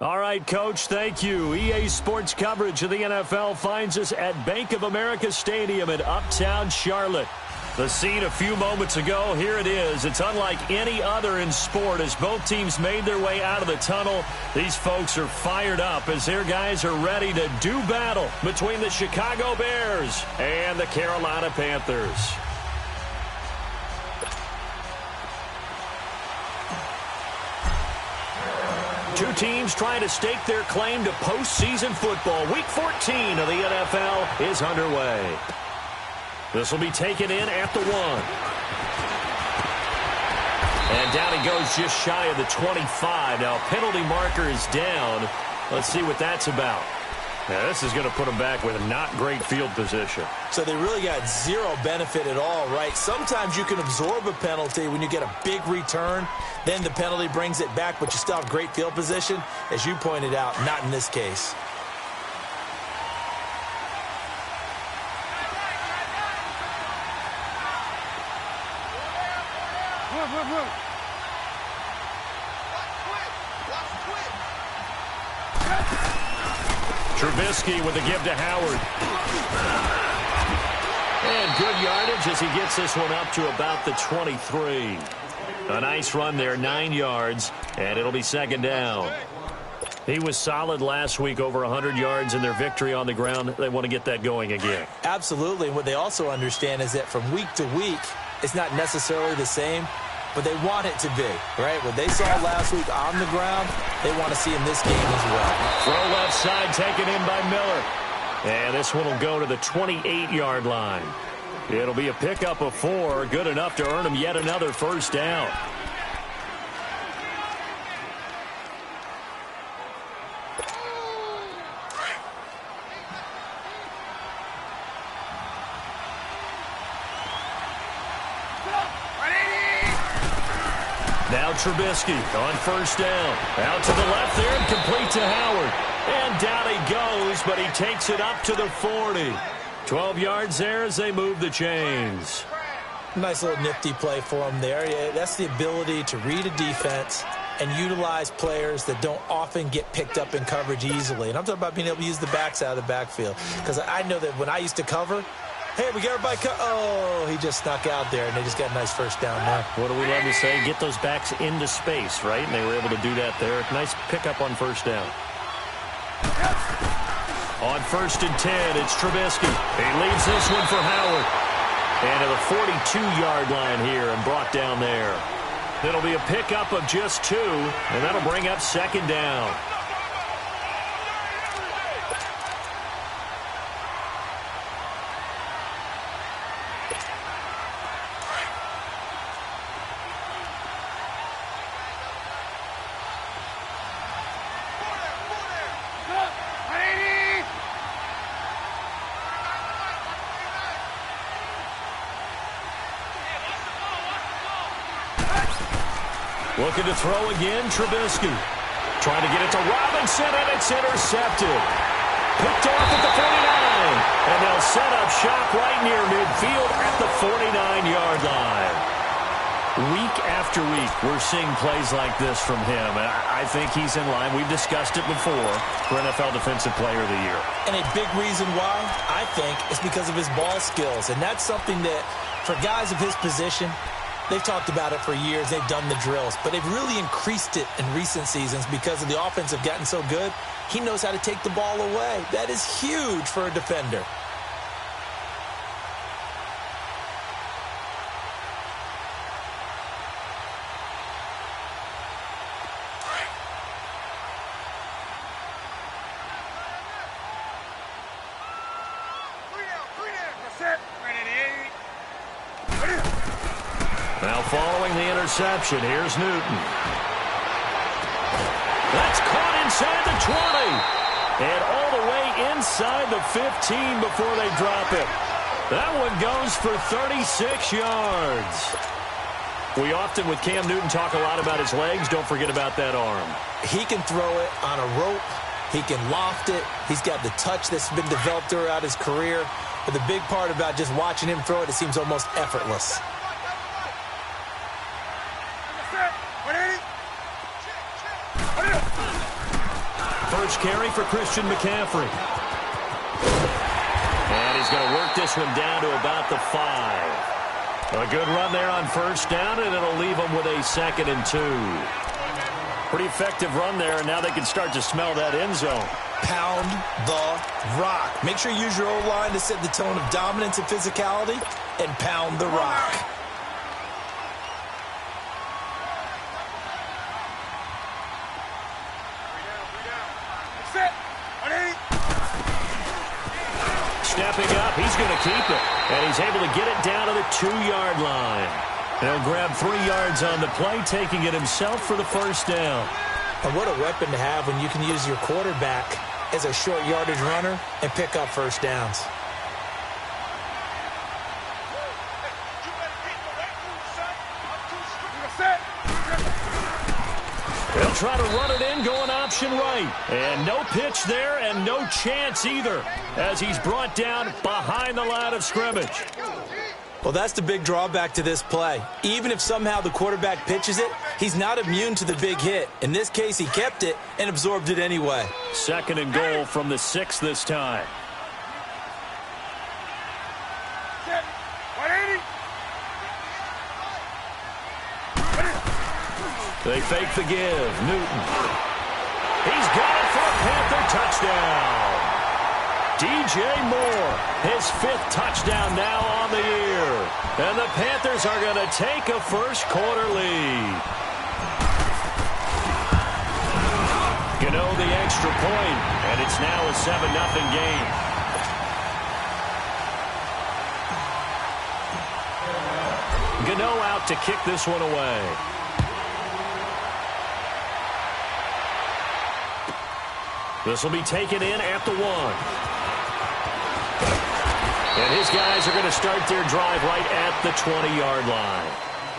All right, Coach, thank you. EA Sports coverage of the NFL finds us at Bank of America Stadium in Uptown Charlotte. The scene a few moments ago, here it is. It's unlike any other in sport as both teams made their way out of the tunnel. These folks are fired up as their guys are ready to do battle between the Chicago Bears and the Carolina Panthers. Two teams trying to stake their claim to postseason football. Week 14 of the NFL is underway. This will be taken in at the 1. And down he goes just shy of the 25. Now, penalty marker is down. Let's see what that's about. Now, this is going to put them back with a not great field position. So they really got zero benefit at all, right? Sometimes you can absorb a penalty when you get a big return. Then the penalty brings it back, but you still have great field position. As you pointed out, not in this case. Trubisky with a give to Howard. And good yardage as he gets this one up to about the 23. A nice run there, 9 yards, and it'll be second down. He was solid last week, over 100 yards in their victory on the ground. They want to get that going again. Absolutely. And what they also understand is that from week to week, it's not necessarily the same, but they want it to be, right? What they saw last week on the ground, they want to see in this game as well. Throw left side taken in by Miller. And this one will go to the 28-yard line. It'll be a pickup of 4, good enough to earn him yet another first down. Now Trubisky on first down. Out to the left there and complete to Howard. And down he goes, but he takes it up to the 40. 12 yards there as they move the chains. Nice little nifty play for him there. Yeah, that's the ability to read a defense and utilize players that don't often get picked up in coverage easily. And I'm talking about being able to use the backs out of the backfield. Because I know that when I used to cover, hey, we got everybody oh, he just snuck out there, and they just got a nice first down there. What do we love to say? Get those backs into space, right? And they were able to do that there. Nice pickup on first down. On 1st and 10, it's Trubisky. He leaves this one for Howard. And to the 42-yard line here and brought down there. It'll be a pickup of just 2, and that'll bring up second down. Looking to throw again, Trubisky. Trying to get it to Robinson, and it's intercepted. Picked off at the 49. And they'll set up shop right near midfield at the 49-yard line. Week after week, we're seeing plays like this from him. And I think he's in line. We've discussed it before for NFL Defensive Player of the Year. And a big reason why, I think, is because of his ball skills. And that's something that, for guys of his position, they've talked about it for years. They've done the drills. But they've really increased it in recent seasons because of the offense have gotten so good. He knows how to take the ball away. That is huge for a defender. Now following the interception, here's Newton. That's caught inside the 20. And all the way inside the 15 before they drop it. That one goes for 36 yards. We often, with Cam Newton, talk a lot about his legs. Don't forget about that arm. He can throw it on a rope. He can loft it. He's got the touch that's been developed throughout his career. But the big part about just watching him throw it, it seems almost effortless. first carry for Christian McCaffrey. And he's going to work this one down to about the 5. A good run there on first down, and it'll leave them with a 2nd and 2. Pretty effective run there, and now they can start to smell that end zone. Pound the rock. Make sure you use your O-line to set the tone of dominance and physicality, and pound the rock. Stepping up, he's going to keep it. And he's able to get it down to the 2-yard line. He'll grab 3 yards on the play, taking it himself for the first down. And what a weapon to have when you can use your quarterback as a short yardage runner and pick up first downs. They'll try to run it in, going option right. And no pitch there, and no chance either, as he's brought down behind the line of scrimmage. Well, that's the big drawback to this play. Even if somehow the quarterback pitches it, he's not immune to the big hit. In this case, he kept it and absorbed it anyway. 2nd and goal from the 6 this time. They fake the give. Newton. He's got it for a Panther touchdown. DJ Moore, his 5th touchdown now on the year. And the Panthers are going to take a first-quarter lead. Gano the extra point, and it's now a 7-0 game. Gano out to kick this one away. This will be taken in at the 1. And his guys are going to start their drive right at the 20-yard line.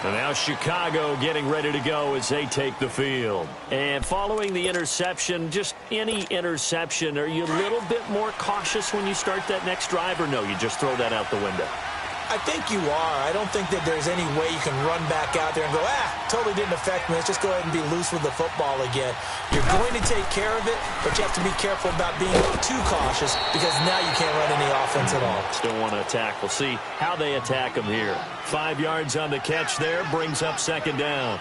And now Chicago getting ready to go as they take the field. And following the interception, just any interception, are you a little bit more cautious when you start that next drive, or no, you just throw that out the window? I think you are. I don't think that there's any way you can run back out there and go, totally didn't affect me. Let's just go ahead and be loose with the football again. You're going to take care of it, but you have to be careful about being too cautious because now you can't run any offense at all. Still want to attack. We'll see how they attack them here. 5 yards on the catch there, brings up 2nd down.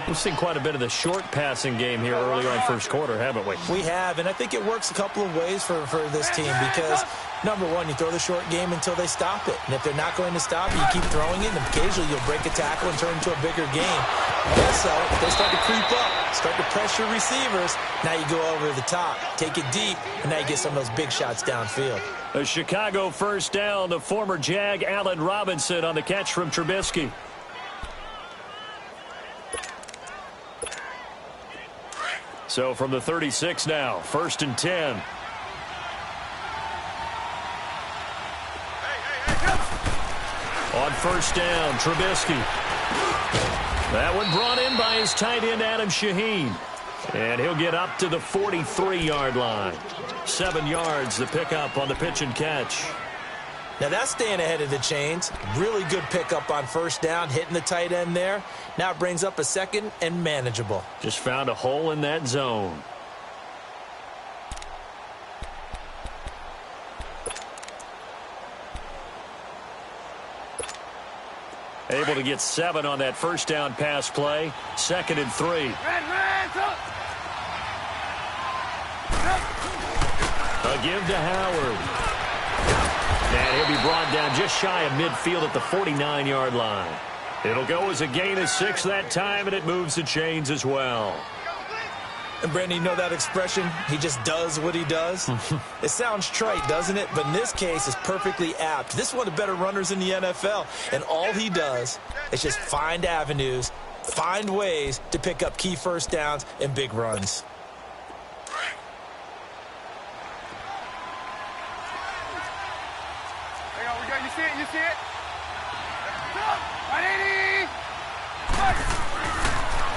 We've seen quite a bit of the short passing game here early on first quarter, haven't we? We have, and I think it works a couple of ways for this team because, number one, you throw the short game until they stop it. And if they're not going to stop it, you keep throwing it, and occasionally you'll break a tackle and turn into a bigger game. Also, they start to creep up, start to pressure receivers. Now you go over the top, take it deep, and now you get some of those big shots downfield. A Chicago first down to former Jag Allen Robinson on the catch from Trubisky. So from the 36 now, 1st and 10. On first down, Trubisky. That one brought in by his tight end, Adam Shaheen. And he'll get up to the 43-yard line. 7 yards, the pickup on the pitch and catch. Now that's staying ahead of the chains. Really good pickup on first down, hitting the tight end there. Now it brings up a 2nd and manageable. Just found a hole in that zone. Able to get 7 on that first down pass play. 2nd and 3. A give to Howard. And he'll be brought down just shy of midfield at the 49-yard line. It'll go as a gain of 6 that time, and it moves the chains as well. And, Brandon, you know that expression, he just does what he does? It sounds trite, doesn't it? But in this case, it's perfectly apt. This is one of the better runners in the NFL, and all he does is just find avenues, find ways to pick up key first downs and big runs. You see it?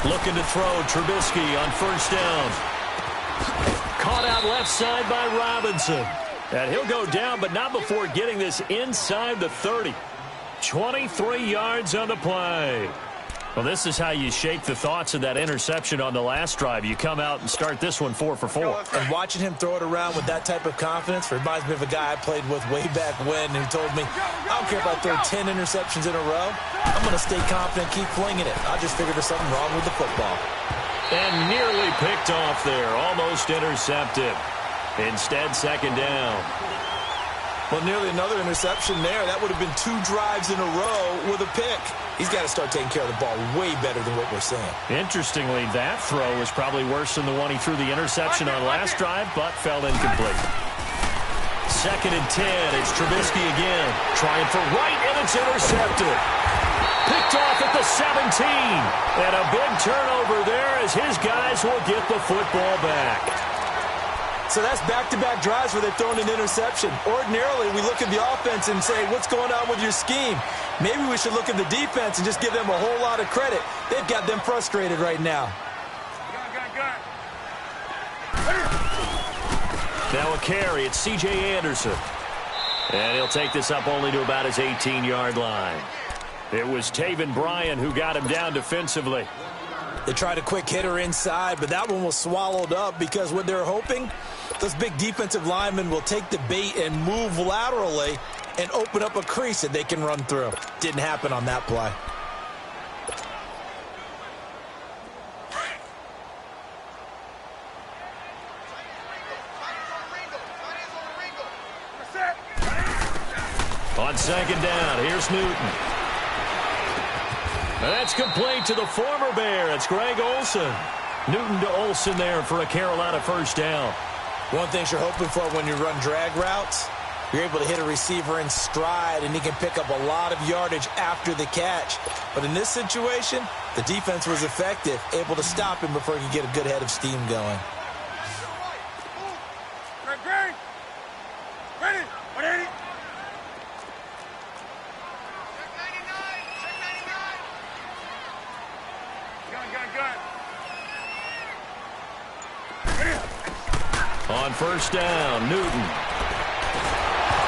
Looking to throw, Trubisky on first down. Caught out left side by Robinson. And he'll go down, but not before getting this inside the 30. 23 yards on the play. Well, this is how you shake the thoughts of that interception on the last drive. You come out and start this one 4 for 4. And watching him throw it around with that type of confidence reminds me of a guy I played with way back when who told me, I don't care if I throw 10 interceptions in a row. I'm going to stay confident, keep flinging it. I just figured there's something wrong with the football. And nearly picked off there, almost intercepted. Instead, second down. Well, nearly another interception there. That would have been 2 drives in a row with a pick. He's got to start taking care of the ball way better than what we're seeing. Interestingly, that throw was probably worse than the one he threw the interception on last drive, but fell incomplete. Second and 10. It's Trubisky again. Trying for right, and it's intercepted. Picked off at the 17. And a big turnover there as his guys will get the football back. So that's back-to-back drives where they're throwing an interception. Ordinarily, we look at the offense and say, what's going on with your scheme? Maybe we should look at the defense and just give them a whole lot of credit. They've got them frustrated right now. Now a carry. It's C.J. Anderson. And he'll take this up only to about his 18-yard line. It was Taven Bryan who got him down defensively. They tried a quick hitter inside, but that one was swallowed up because what they're hoping, those big defensive linemen will take the bait and move laterally and open up a crease that they can run through. Didn't happen on that play. On second down, here's Newton. And that's complete to the former Bear. It's Greg Olsen. Newton to Olsen there for a Carolina first down. One thing you're hoping for when you run drag routes, you're able to hit a receiver in stride, and he can pick up a lot of yardage after the catch. But in this situation, the defense was effective, able to stop him before he could get a good head of steam going. Ready? On first down, Newton.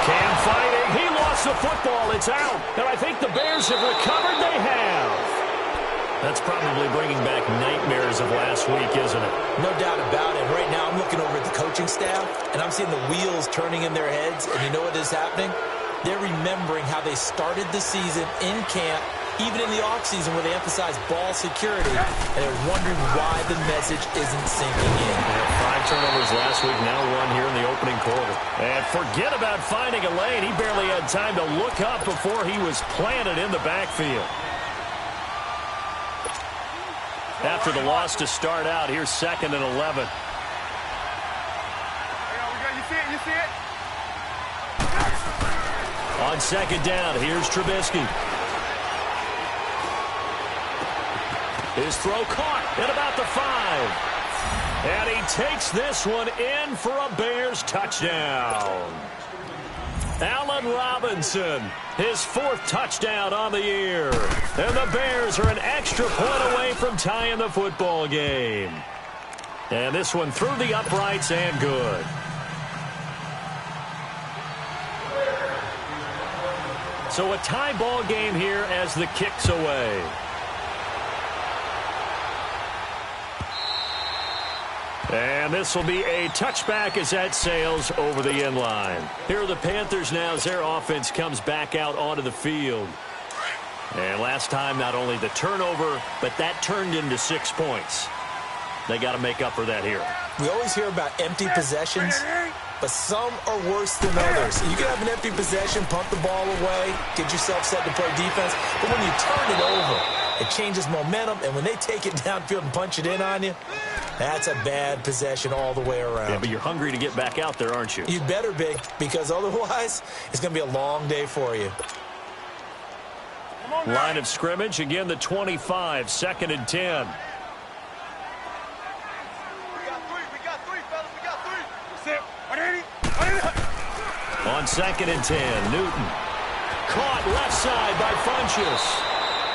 Cam fighting. He lost the football. It's out. And I think the Bears have recovered. They have. That's probably bringing back nightmares of last week, isn't it? No doubt about it. Right now I'm looking over at the coaching staff, and I'm seeing the wheels turning in their heads. And you know what is happening? They're remembering how they started the season in camp, even in the offseason where they emphasized ball security, and they're wondering why the message isn't sinking in. 5 turnovers last week, now 1 here in the opening quarter. And forget about finding a lane. He barely had time to look up before he was planted in the backfield. After the loss to start out, here's second and 11. You see it? On second down, here's Trubisky. His throw caught at about the 5. And he takes this one in for a Bears touchdown. Allen Robinson, his 4th touchdown on the year. And the Bears are an extra point away from tying the football game. And this one through the uprights and good. So a tie ball game here as the kick's away. And this will be a touchback as that sails over the end line. Here are the Panthers now as their offense comes back out onto the field. And last time, not only the turnover, but that turned into 6 points. They got to make up for that here. We always hear about empty possessions, but some are worse than others. You can have an empty possession, pump the ball away, get yourself set to play defense, but when you turn it over, it changes momentum, and when they take it downfield and punch it in on you, that's a bad possession all the way around. Yeah, but you're hungry to get back out there, aren't you? You better be, because otherwise, it's going to be a long day for you. Line of scrimmage, again the 25, second and 10. On second and 10, Newton. Caught left side by Funchess.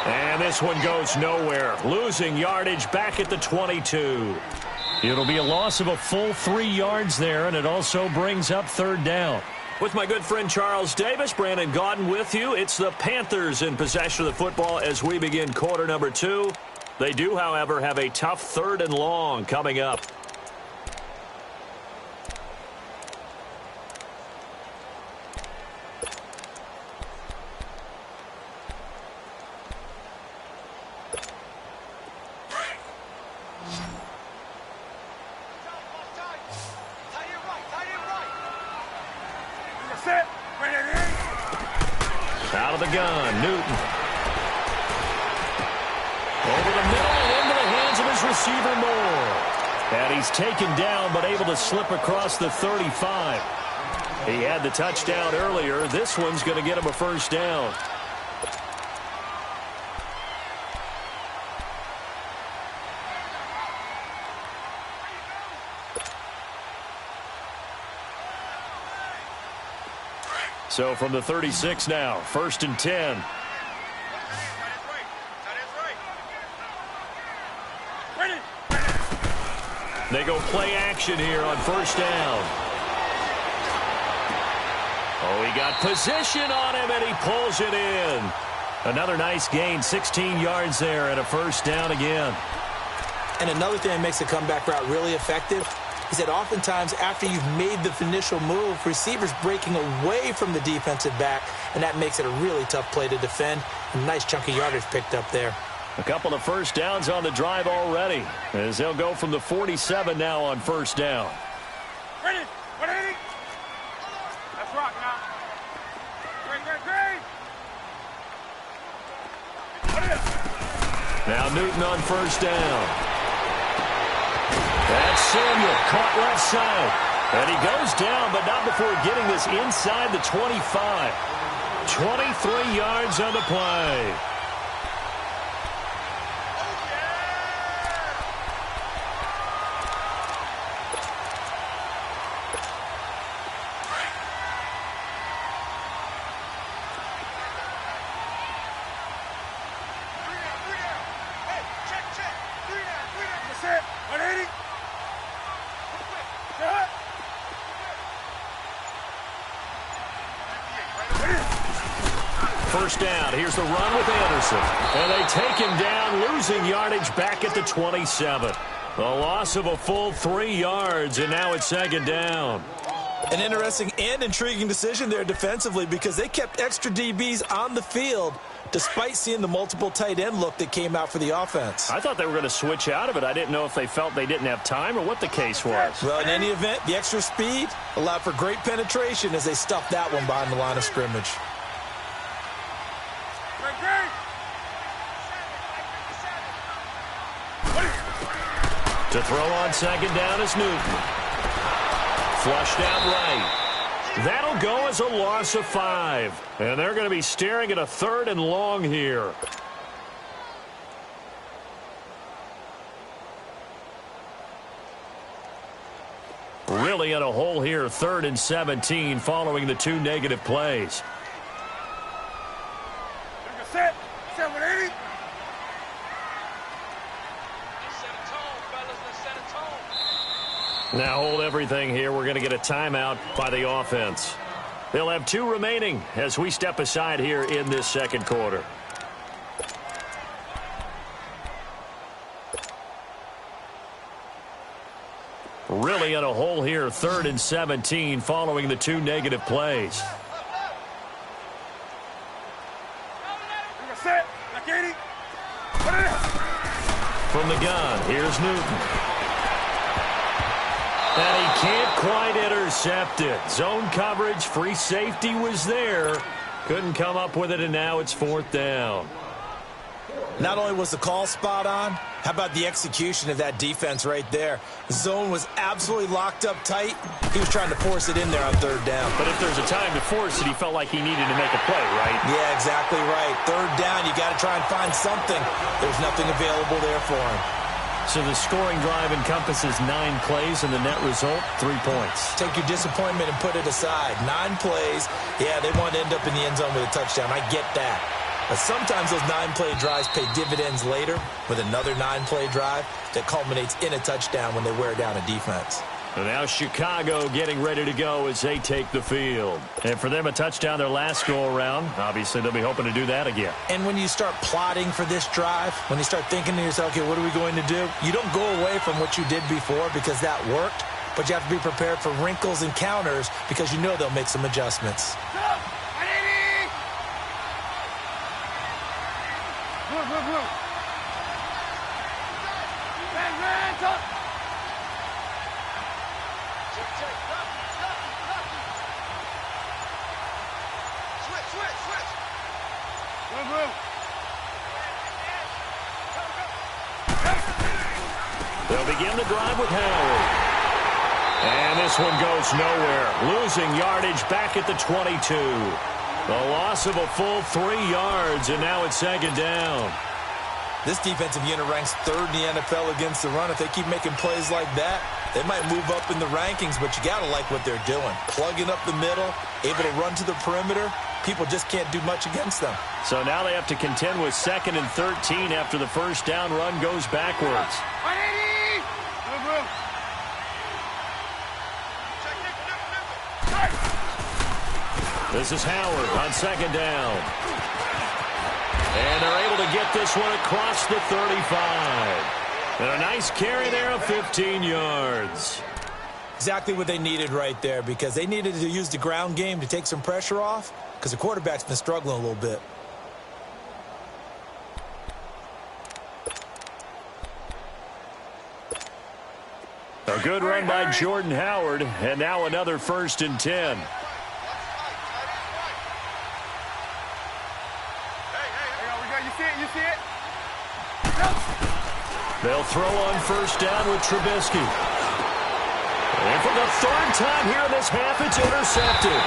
And this one goes nowhere. Losing yardage back at the 22. It'll be a loss of a full 3 yards there, and it also brings up third down. With my good friend Charles Davis, Brandon Gaudin with you. It's the Panthers in possession of the football as we begin quarter number 2. They do, however, have a tough 3rd and long coming up. Out of the gun, Newton. Over the middle and into the hands of his receiver, Moore. And he's taken down but able to slip across the 35. He had the touchdown earlier. This one's going to get him a first down. So from the 36 now, 1st and 10. They go play action here on 1st down. Oh, he got position on him, and he pulls it in. Another nice gain, 16 yards there, and a 1st down again. And another thing that makes the comeback route really effective is that oftentimes after you've made the initial move, receivers breaking away from the defensive back, and that makes it a really tough play to defend. A nice chunk of yardage picked up there. A couple of 1st downs on the drive already, as they'll go from the 47 now on 1st down. Ready? 180. Let's rock now. Great. Now Newton on 1st down. That's Samuel, caught left side. And he goes down, but not before getting this inside the 25. 23 yards on the play. First down. Here's the run with Anderson. And they take him down, losing yardage back at the 27. A loss of a full 3 yards, and now it's 2nd down. An interesting and intriguing decision there defensively because they kept extra DBs on the field despite seeing the multiple tight end look that came out for the offense. I thought they were going to switch out of it. I didn't know if they felt they didn't have time or what the case was. Well, in any event, the extra speed allowed for great penetration as they stuffed that one behind the line of scrimmage. To throw on 2nd down is Newton. Flushed out right. That'll go as a loss of 5. And they're going to be staring at a 3rd and long here. Really in a hole here, 3rd and 17 following the 2 negative plays. Set 180. Now hold everything here. We're going to get a timeout by the offense. They'll have 2 remaining as we step aside here in this 2nd quarter. Really in a hole here, 3rd and 17 following the 2 negative plays. From the gun, here's Newton. And he can't quite intercept it. Zone coverage, free safety was there. Couldn't come up with it, and now it's 4th down. Not only was the call spot on, how about the execution of that defense right there? The zone was absolutely locked up tight. He was trying to force it in there on 3rd down. But if there's a time to force it, he felt like he needed to make a play, right? Yeah, exactly right. 3rd down, you got to try and find something. There's nothing available there for him. So the scoring drive encompasses 9 plays, and the net result, 3 points. Take your disappointment and put it aside. 9 plays. Yeah, they want to end up in the end zone with a touchdown. I get that. But sometimes those 9-play drives pay dividends later with another 9-play drive that culminates in a touchdown when they wear down a defense. And now Chicago getting ready to go as they take the field. And for them, a touchdown their last go-around. Obviously, they'll be hoping to do that again. And when you start plotting for this drive, when you start thinking to yourself, okay, what are we going to do? You don't go away from what you did before because that worked, but you have to be prepared for wrinkles and counters because you know they'll make some adjustments. They'll begin the drive with Howard. And this one goes nowhere. Losing yardage back at the 22. The loss of a full 3 yards, and now it's second down. This defensive unit ranks third in the NFL against the run. If they keep making plays like that, they might move up in the rankings, but you got to like what they're doing. Plugging up the middle, able to run to the perimeter. People just can't do much against them. So now they have to contend with 2nd and 13 after the first down run goes backwards. This is Howard on 2nd down. And they're able to get this one across the 35. And a nice carry there of 15 yards. Exactly what they needed right there, because they needed to use the ground game to take some pressure off because the quarterback's been struggling a little bit. A good run by Jordan Howard, and now another 1st and 10. They'll throw on 1st down with Trubisky. And for the 3rd time here in this half, it's intercepted.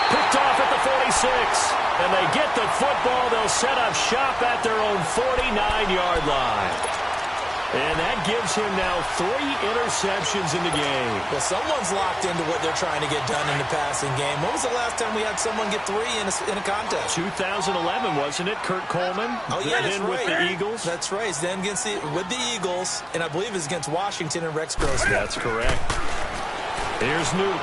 Picked off at the 46. And they get the football. They'll set up shop at their own 49-yard line. And that gives him now 3 interceptions in the game. Well, someone's locked into what they're trying to get done in the passing game. When was the last time we had someone get 3 in a contest? 2011, wasn't it? Kurt Coleman? Oh, yeah, that's right. With the Eagles? That's right. It's then with the Eagles, and I believe it's against Washington and Rex Grossman. That's correct. Here's Newton.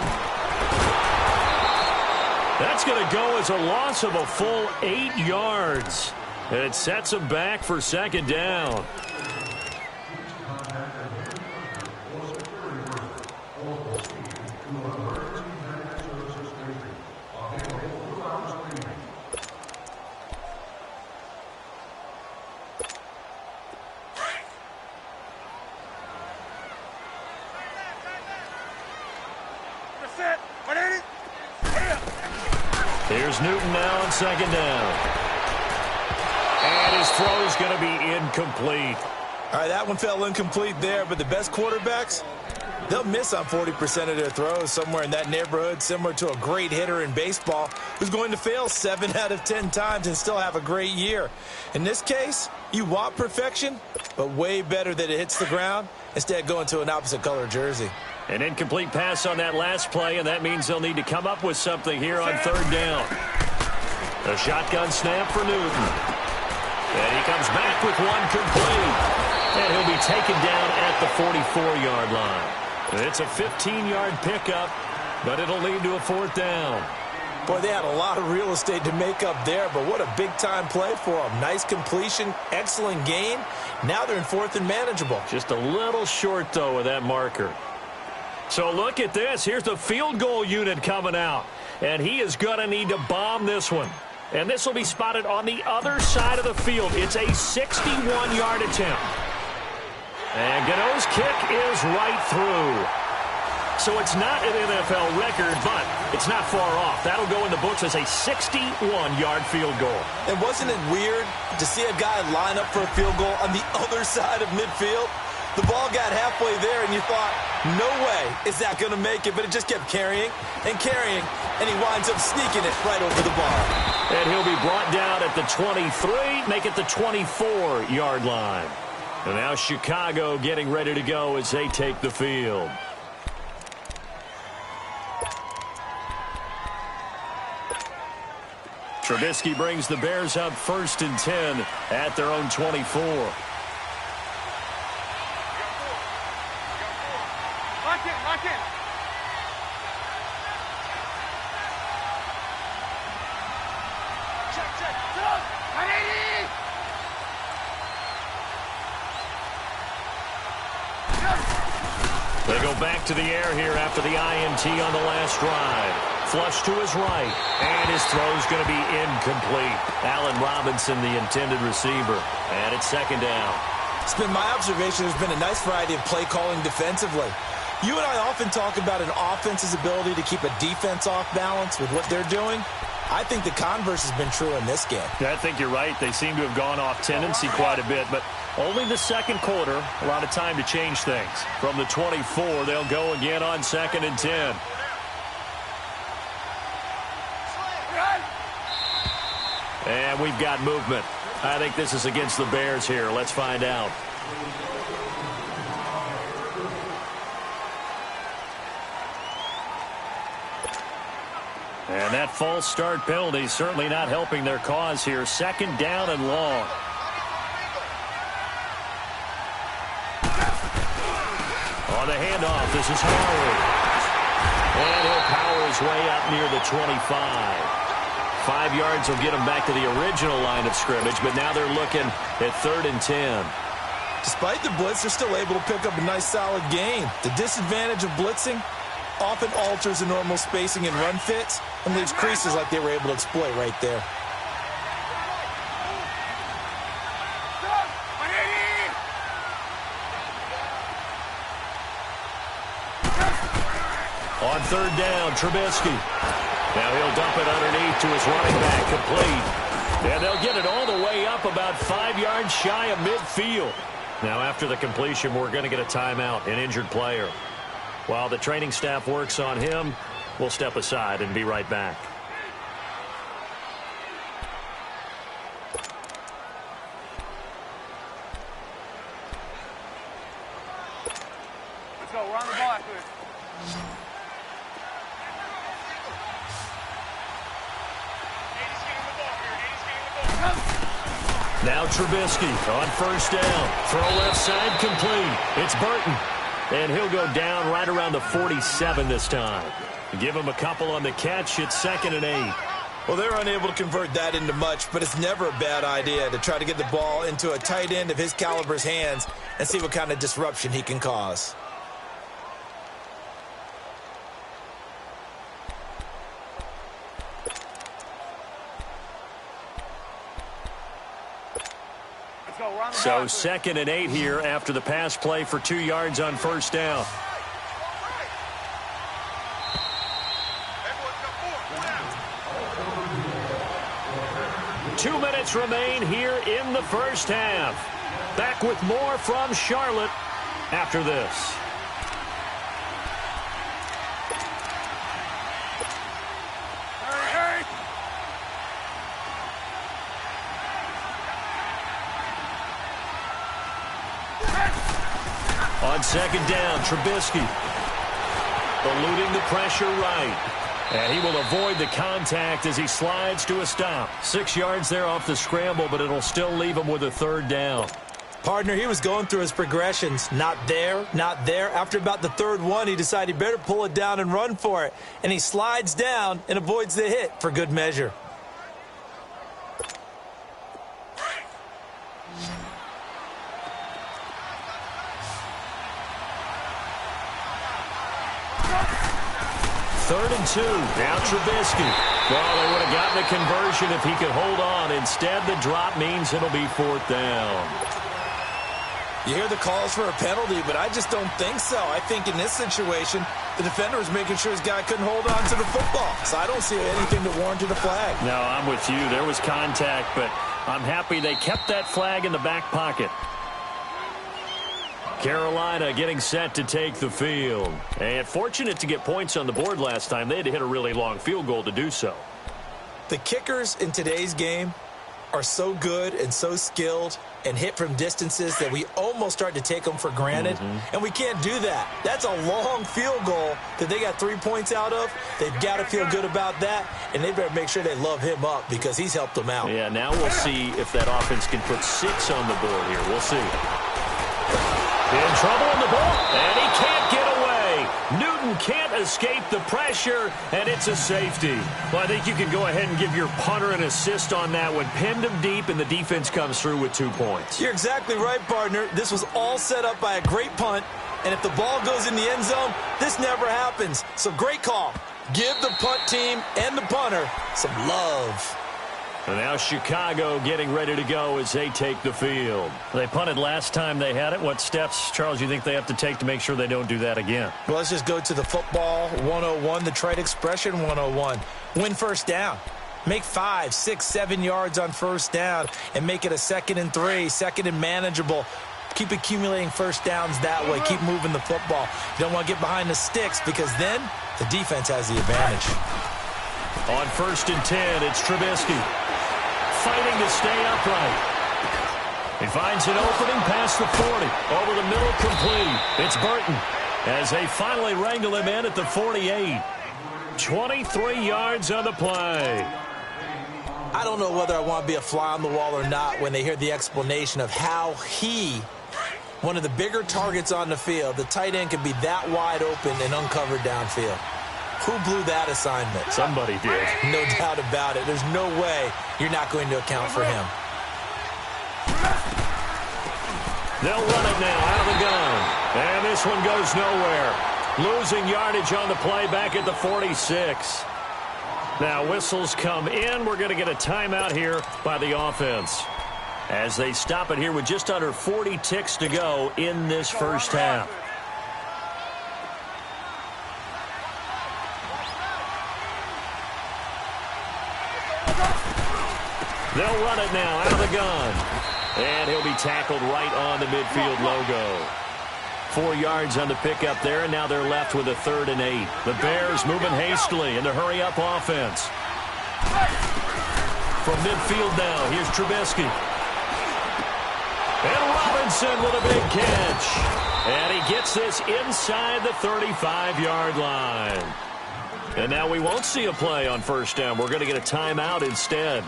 That's going to go as a loss of a full 8 yards. And it sets them back for 2nd down. Here's Newton now on 2nd down. And his throw is going to be incomplete. All right, that one fell incomplete there, but the best quarterbacks, they'll miss on 40% of their throws, somewhere in that neighborhood, similar to a great hitter in baseball who's going to fail 7 out of 10 times and still have a great year. In this case, you want perfection, but way better that it hits the ground instead of going to an opposite color jersey. An incomplete pass on that last play, and that means they'll need to come up with something here on 3rd down. A shotgun snap for Newton. And he comes back with one complete. And he'll be taken down at the 44-yard line. It's a 15-yard pickup, but it'll lead to a 4th down. Boy, they had a lot of real estate to make up there, but what a big-time play for them. Nice completion, excellent gain. Now they're in 4th and manageable. Just a little short, though, with that marker. So look at this. Here's the field goal unit coming out. And he is going to need to bomb this one. And this will be spotted on the other side of the field. It's a 61-yard attempt. And Gano's kick is right through. So it's not an NFL record, but it's not far off. That'll go in the books as a 61-yard field goal. And wasn't it weird to see a guy line up for a field goal on the other side of midfield? The ball got halfway there, and you thought, no way is that going to make it. But it just kept carrying and carrying, and he winds up sneaking it right over the bar. And he'll be brought down at the 23, make it the 24-yard line. And now Chicago getting ready to go as they take the field. Trubisky brings the Bears up 1st and 10 at their own 24. Lock They go back to the air here after the INT on the last drive. Flush to his right, and his throw's going to be incomplete. Allen Robinson, the intended receiver, and it's second down. It's been my observation there's been a nice variety of play calling defensively. You and I often talk about an offense's ability to keep a defense off balance with what they're doing. I think the converse has been true in this game. Yeah, I think you're right. They seem to have gone off tendency quite a bit, but only the second quarter, a lot of time to change things. From the 24, they'll go again on 2nd and 10. And we've got movement. I think this is against the Bears here. Let's find out. And that false start penalty certainly not helping their cause here. 2nd down and long. On the handoff, this is Howard. And he'll power his way up near the 25. 5 yards will get him back to the original line of scrimmage, but now they're looking at 3rd and 10. Despite the blitz, they're still able to pick up a nice solid gain. The disadvantage of blitzing often alters the normal spacing and run fits and leaves creases like they were able to exploit right there. On 3rd down, Trubisky. Now he'll dump it underneath to his running back, complete. And they'll get it all the way up about 5 yards shy of midfield. Now after the completion, we're going to get a timeout, an injured player. While the training staff works on him, we'll step aside and be right back. Let's go. We're on the ball after this. Now Trubisky on 1st down. Throw left side, complete. It's Burton. And he'll go down right around the 47 this time. Give him a couple on the catch. It's 2nd and 8. Well, they're unable to convert that into much, but it's never a bad idea to try to get the ball into a tight end of his caliber's hands and see what kind of disruption he can cause. So 2nd and 8 here after the pass play for 2 yards on 1st down. Two minutes remain here in the first half. Back with more from Charlotte after this. On 2nd down, Trubisky eluding the pressure right. And he will avoid the contact as he slides to a stop. 6 yards there off the scramble, but it'll still leave him with a 3rd down. Partner, he was going through his progressions. Not there, not there. After about the 3rd one, he decided he better pull it down and run for it. And he slides down and avoids the hit for good measure. Third and 2. Now Trubisky. Well, they would have gotten a conversion if he could hold on. Instead, the drop means it'll be 4th down. You hear the calls for a penalty, but I just don't think so. I think in this situation, the defender was making sure his guy couldn't hold on to the football. So I don't see anything that warranted a flag. No, I'm with you. There was contact, but I'm happy they kept that flag in the back pocket. Carolina getting set to take the field. And fortunate to get points on the board last time. They had to hit a really long field goal to do so. The kickers in today's game are so good and so skilled and hit from distances that we almost start to take them for granted. And we can't do that. That's a long field goal that they got 3 points out of. They've got to feel good about that, and they better make sure they love him up because he's helped them out. Yeah, now we'll see if that offense can put 6 on the board here. We'll see. In trouble on the ball, and he can't get away. Newton can't escape the pressure, and it's a safety. Well, I think you can go ahead and give your punter an assist on that one. Pinned him deep, and the defense comes through with 2 points. You're exactly right, partner. This was all set up by a great punt, And if the ball goes in the end zone, this never happens. So great call. Give the punt team and the punter some love. And now Chicago getting ready to go as they take the field. They punted last time they had it. What steps, Charles, you think they have to take to make sure they don't do that again? Well, let's just go to the football 101, the trade expression 101. Win first down. Make 5, 6, 7 yards on first down and make it a 2nd and 3, 2nd and manageable. Keep accumulating first downs that way. Keep moving the football. You don't want to get behind the sticks because then the defense has the advantage. On 1st and 10, it's Trubisky. Fighting to stay upright. He finds an opening past the 40. Over the middle, complete. It's Burton as they finally wrangle him in at the 48. 23 yards on the play. I don't know whether I want to be a fly on the wall or not when they hear the explanation of how one of the bigger targets on the field, the tight end could be that wide open and uncovered downfield. Who blew that assignment? Somebody did. No doubt about it. There's no way you're not going to account for him. They'll run it now out of the gun. And this one goes nowhere. Losing yardage on the play back at the 46. Now whistles come in. We're going to get a timeout here by the offense as they stop it here with just under 40 ticks to go in this first half. They'll run it now out of the gun. And he'll be tackled right on the midfield logo. 4 yards on the pickup there, and now they're left with a 3rd and 8. The Bears moving hastily in the hurry-up offense. From midfield now, here's Trubisky. And Robinson with a big catch. And he gets this inside the 35-yard line. And now we won't see a play on first down. We're going to get a timeout instead,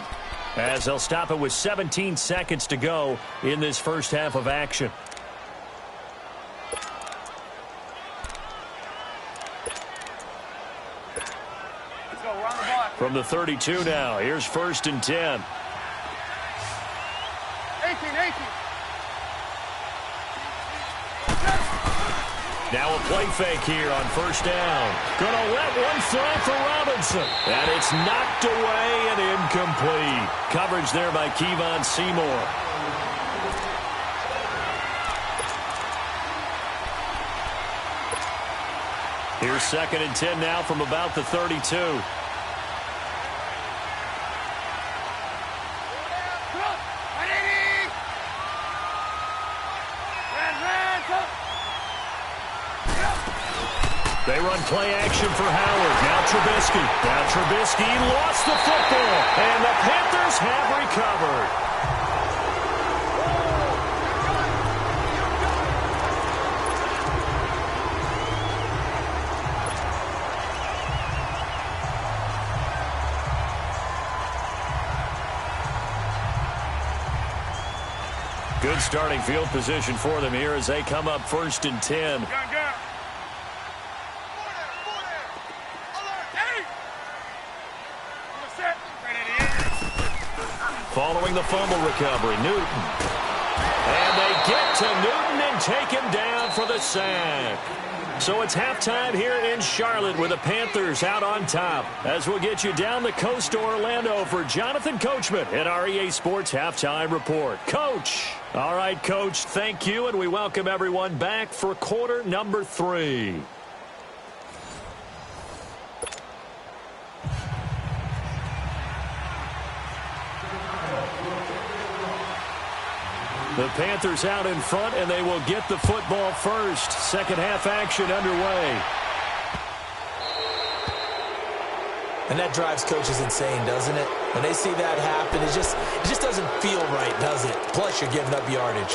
as they'll stop it with 17 seconds to go in this first half of action. From the 32 now, here's 1st and 10. 18. Now a play fake here on first down. Gonna let one fly for Robinson. And it's knocked away and incomplete. Coverage there by Kevon Seymour. Here's 2nd and 10 now from about the 32. They run play action for Howard. Now Trubisky. Now Trubisky lost the football. And the Panthers have recovered. Good starting field position for them here as they come up 1st and 10. Following the fumble recovery, Newton. And they get to Newton and take him down for the sack. So it's halftime here in Charlotte with the Panthers out on top. As we'll get you down the coast to Orlando for Jonathan Coachman at our EA Sports Halftime Report. Coach. All right, Coach, thank you, and we welcome everyone back for quarter number 3. The Panthers out in front, and they will get the football first. Second half action underway. And that drives coaches insane, doesn't it? When they see that happen, it just doesn't feel right, does it? Plus, you're giving up yardage.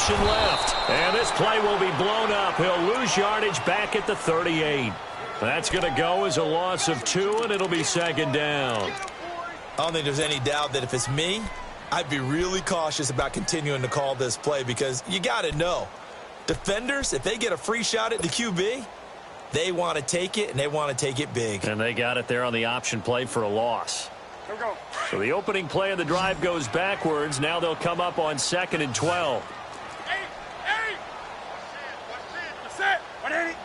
Left, and this play will be blown up. He'll lose yardage back at the 38. That's going to go as a loss of 2, and it'll be 2nd down. I don't think there's any doubt that if it's me, I'd be really cautious about continuing to call this play because you got to know, defenders, if they get a free shot at the QB, they want to take it, and they want to take it big. And they got it there on the option play for a loss. Here we go. So the opening play of the drive goes backwards. Now they'll come up on 2nd and 12. Hey! That's it. 180.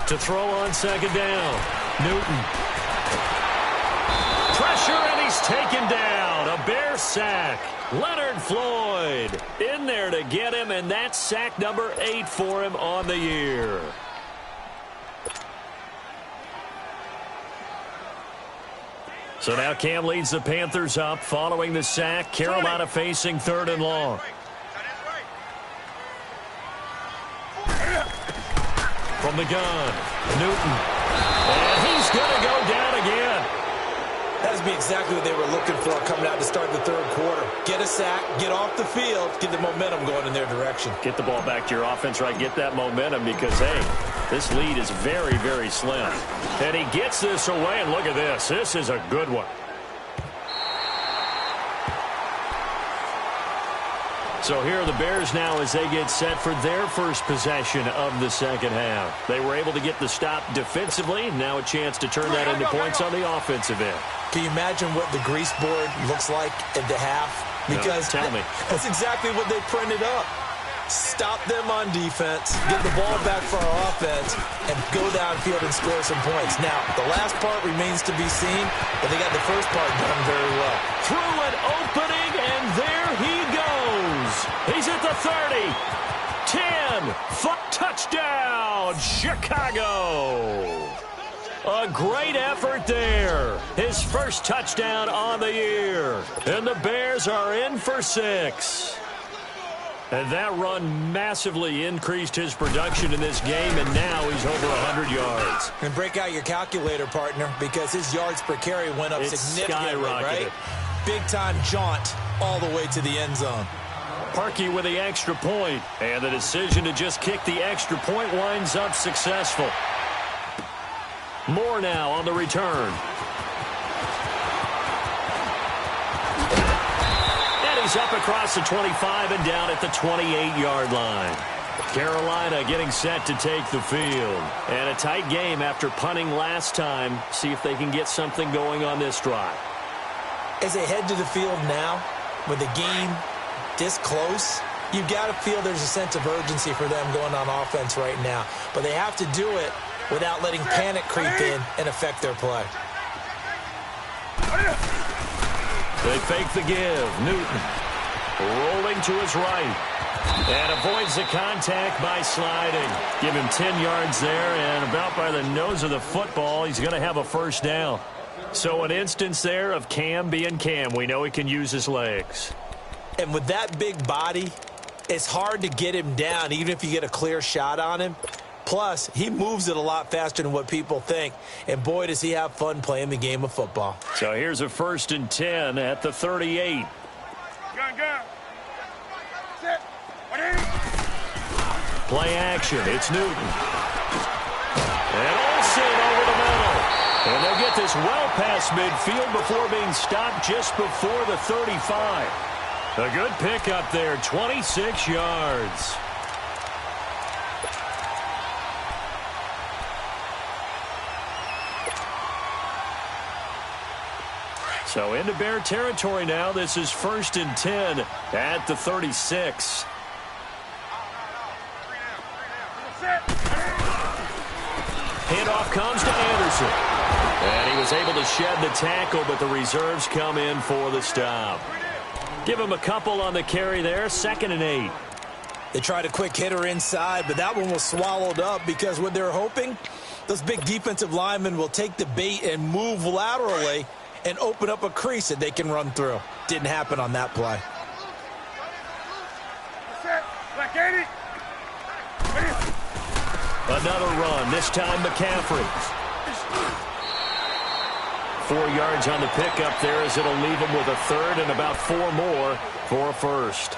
To throw on 2nd down. Newton. Pressure, and he's taken down. A Bear sack. Leonard Floyd in there to get him, and that's sack number 8 for him on the year. So now Cam leads the Panthers up following the sack. Carolina facing 3rd and long. From the gun, Newton. And he's going to go down again. That would be exactly what they were looking for coming out to start the 3rd quarter. Get a sack, get off the field, get the momentum going in their direction. Get the ball back to your offense, right? Get that momentum because, hey, this lead is very, very slim. And he gets this away, and look at this. This is a good one. So here are the Bears now as they get set for their first possession of the second half. They were able to get the stop defensively. Now a chance to turn that into points on the offensive end. Can you imagine what the grease board looks like at the half? Because no, tell me. That's exactly what they printed up. Stop them on defense, get the ball back for our offense, and go downfield and score some points. Now, the last part remains to be seen, but they got the first part done very well. Through an opening, and there he goes. He's at the 30, 10, touchdown, Chicago. A great effort there. His first touchdown on the year. And the Bears are in for 6. And that run massively increased his production in this game, and now he's over 100 yards. And break out your calculator, partner, because his yards per carry went up significantly, right? Big-time jaunt all the way to the end zone. Parkey with the extra point, and the decision to just kick the extra point winds up successful. Moore now on the return. He's up across the 25 and down at the 28-yard line. Carolina getting set to take the field. And a tight game after punting last time. See if they can get something going on this drive. As they head to the field now, with the game this close, you've got to feel there's a sense of urgency for them going on offense right now. But they have to do it without letting panic creep in and affect their play. They fake the give. Newton rolling to his right. And avoids the contact by sliding. Give him 10 yards there, and about by the nose of the football, he's going to have a first down. So an instance there of Cam being Cam. We know he can use his legs. And with that big body, it's hard to get him down, even if you get a clear shot on him. Plus, he moves it a lot faster than what people think. And boy, does he have fun playing the game of football. So here's a 1st and 10 at the 38. Gun. Sit. 180. Play action. It's Newton. And Olsen over the middle. And they'll get this well past midfield before being stopped just before the 35. A good pickup there, 26 yards. So into Bear territory now. This is 1st and 10 at the 36. Handoff comes to Anderson. And he was able to shed the tackle, but the reserves come in for the stop. Give him a couple on the carry there, 2nd and 8. They tried a quick hitter inside, but that one was swallowed up because what they're hoping, those big defensive linemen will take the bait and move laterally and open up a crease that they can run through. Didn't happen on that play. Black 80. Another run, this time McCaffrey. 4 yards on the pickup there as it'll leave him with a 3rd and about 4 more for a first.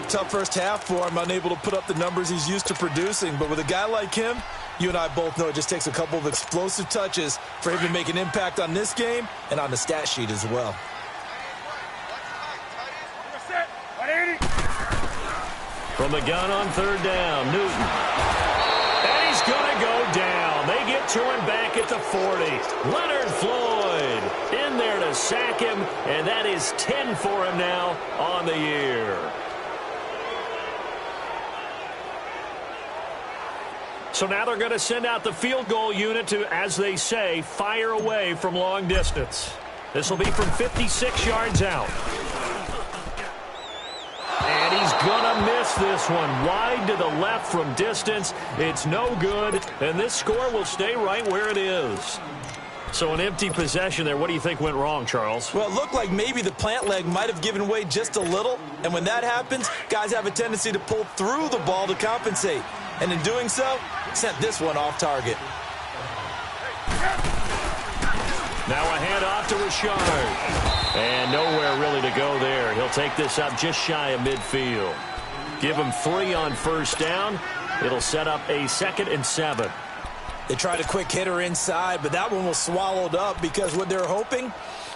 Tough first half for him, unable to put up the numbers he's used to producing. But with a guy like him, You and I both know it just takes a couple of explosive touches for him to make an impact on this game and on the stat sheet as well. From the gun on third down, Newton. And he's going to go down. They get to him back at the 40. Leonard Floyd in there to sack him, and that is 10 for him now on the year. So now they're going to send out the field goal unit to, as they say, fire away from long distance. This will be from 56 yards out. And he's going to miss this one. Wide to the left from distance. It's no good, and this score will stay right where it is. So an empty possession there. What do you think went wrong, Charles? Well, it looked like maybe the plant leg might have given way just a little, and when that happens, guys have a tendency to pull through the ball to compensate. And in doing so, sent this one off target. Now a handoff to Richard. And nowhere really to go there. He'll take this up just shy of midfield. Give him 3 on first down. It'll set up a 2nd and 7. They tried a quick hitter inside, but that one was swallowed up because what they're hoping,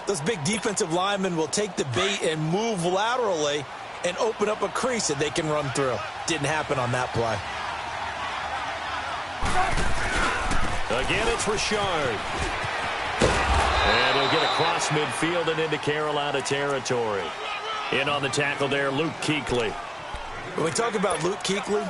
those big defensive linemen will take the bait and move laterally and open up a crease that they can run through. Didn't happen on that play. Again, it's Richard. And he'll get across midfield and into Carolina territory. In on the tackle there, Luke Kuechly. When we talk about Luke Kuechly,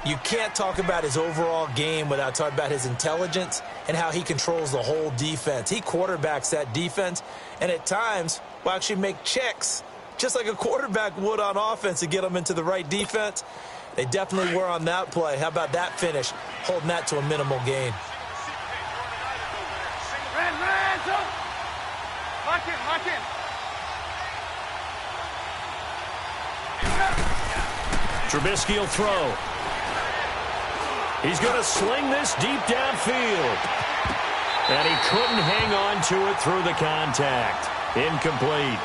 you can't talk about his overall game without talking about his intelligence and how he controls the whole defense. He quarterbacks that defense, and at times will actually make checks, just like a quarterback would on offense to get them into the right defense. They definitely were on that play. How about that finish, holding that to a minimal gain? Lock in. Trubisky will throw. He's going to sling this deep downfield. And he couldn't hang on to it through the contact. Incomplete.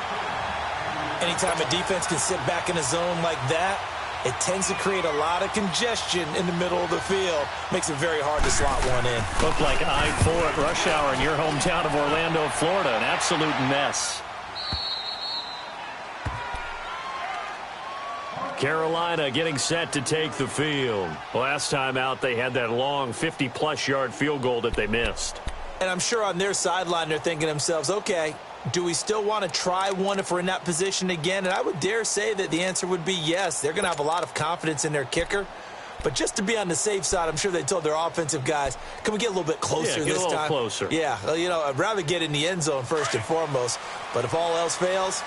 Anytime a defense can sit back in a zone like that, it tends to create a lot of congestion in the middle of the field. Makes it very hard to slot one in. Looked like I-4 at rush hour in your hometown of Orlando, Florida. An absolute mess. Carolina getting set to take the field. Last time out, they had that long 50-plus yard field goal that they missed. And I'm sure on their sideline, they're thinking to themselves, okay, do we still want to try one if we're in that position again? And I would dare say that the answer would be yes. They're going to have a lot of confidence in their kicker. But just to be on the safe side, I'm sure they told their offensive guys, can we get a little bit closer this time? Get a little closer. Yeah, well, you know, I'd rather get in the end zone first and foremost. But if all else fails,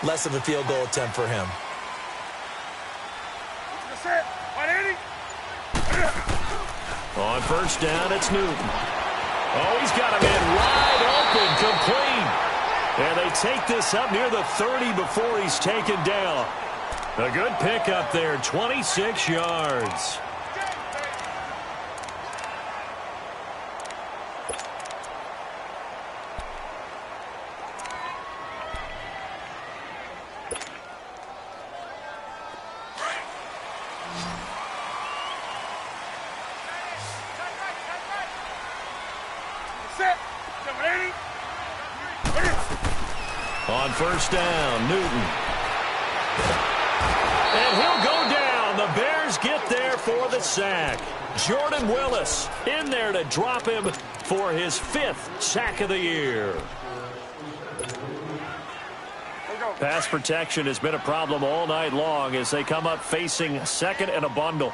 less of a field goal attempt for him. On first down, it's Newton. Oh, he's got him in wide open, complete. And they take this up near the 30 before he's taken down. A good pickup there, 26 yards. On first down, Newton. And he'll go down. The Bears get there for the sack. Jordan Willis in there to drop him for his 5th sack of the year. Pass protection has been a problem all night long as they come up facing second and a bundle.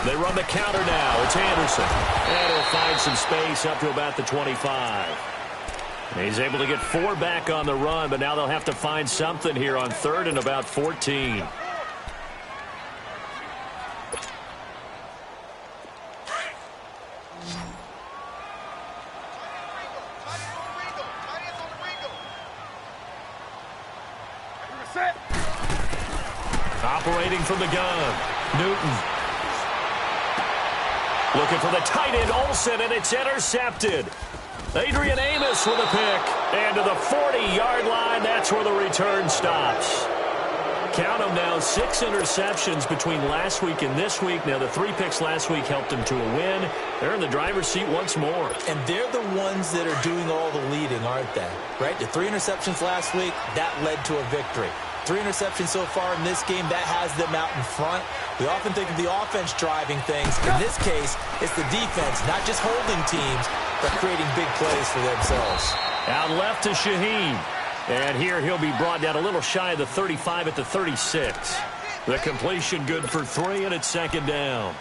They run the counter now. It's Anderson. And he'll find some space up to about the 25. And he's able to get 4 back on the run, but now they'll have to find something here on 3rd and about 14. Operating from the gun, Newton. Looking for the tight end, Olsen, and it's intercepted. Adrian Amos with a pick. And to the 40-yard line, that's where the return stops. Count them now, 6 interceptions between last week and this week. Now, the 3 picks last week helped them to a win. They're in the driver's seat once more. And they're the ones that are doing all the leading, aren't they? Right? The 3 interceptions last week, that led to a victory. 3 interceptions so far in this game, that has them out in front. We often think of the offense driving things. In this case, it's the defense, not just holding teams, but creating big plays for themselves. Out left to Shaheen. And here he'll be brought down a little shy of the 35 at the 36. The completion good for 3, and it's second down.